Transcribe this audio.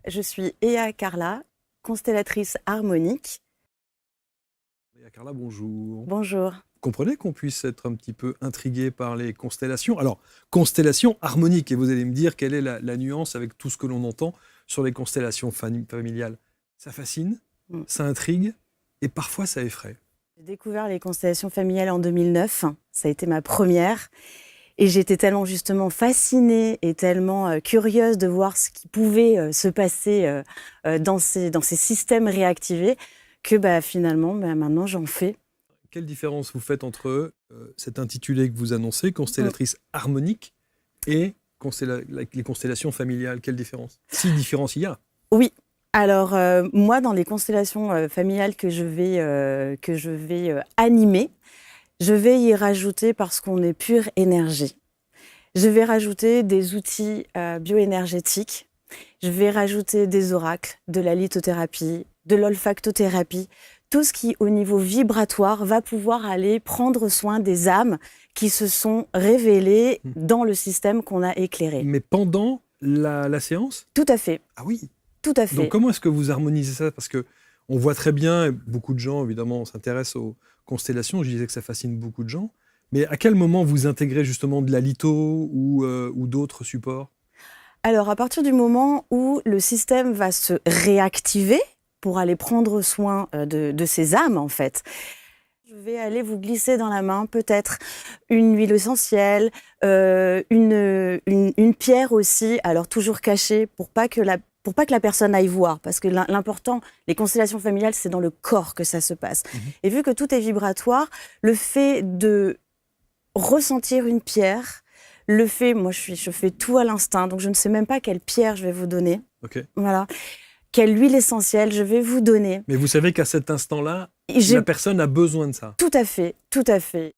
Je suis Ea Carla, constellatrice harmonique. Ea Carla, bonjour. Bonjour. Vous comprenez qu'on puisse être un petit peu intrigué par les constellations. Alors, constellations harmoniques, et vous allez me dire quelle est la nuance avec tout ce que l'on entend sur les constellations familiales. Ça fascine, ça intrigue, et parfois ça effraie. J'ai découvert les constellations familiales en 2009, ça a été ma première. Et j'étais tellement justement fascinée et tellement curieuse de voir ce qui pouvait se passer dans ces systèmes réactivés que finalement, maintenant, j'en fais. Quelle différence vous faites entre cet intitulé que vous annoncez, constellatrice harmonique, et les constellations familiales? Quelle différence? Si différence il y a. Oui. Alors, moi, dans les constellations familiales que je vais animer, je vais y rajouter, parce qu'on est pure énergie, je vais rajouter des outils bioénergétiques, je vais rajouter des oracles, de la lithothérapie, de l'olfactothérapie, tout ce qui, au niveau vibratoire, va pouvoir aller prendre soin des âmes qui se sont révélées dans le système qu'on a éclairé. Mais pendant la séance? Tout à fait. Ah oui. Tout à fait. Donc comment est-ce que vous harmonisez ça? Parce que on voit très bien, et beaucoup de gens évidemment s'intéressent aux constellations, je disais que ça fascine beaucoup de gens, mais à quel moment vous intégrez justement de la litho ou d'autres supports? Alors à partir du moment où le système va se réactiver pour aller prendre soin de ces âmes en fait, je vais aller vous glisser dans la main peut-être une huile essentielle, une pierre aussi, alors toujours cachée pour pas que la personne aille voir, parce que l'important, les constellations familiales, c'est dans le corps que ça se passe. Et vu que tout est vibratoire, le fait de ressentir une pierre, moi je fais tout à l'instinct, donc je ne sais même pas quelle pierre je vais vous donner. Okay. Voilà. Quelle huile essentielle je vais vous donner. Mais vous savez qu'à cet instant-là, la personne a besoin de ça. Tout à fait, tout à fait.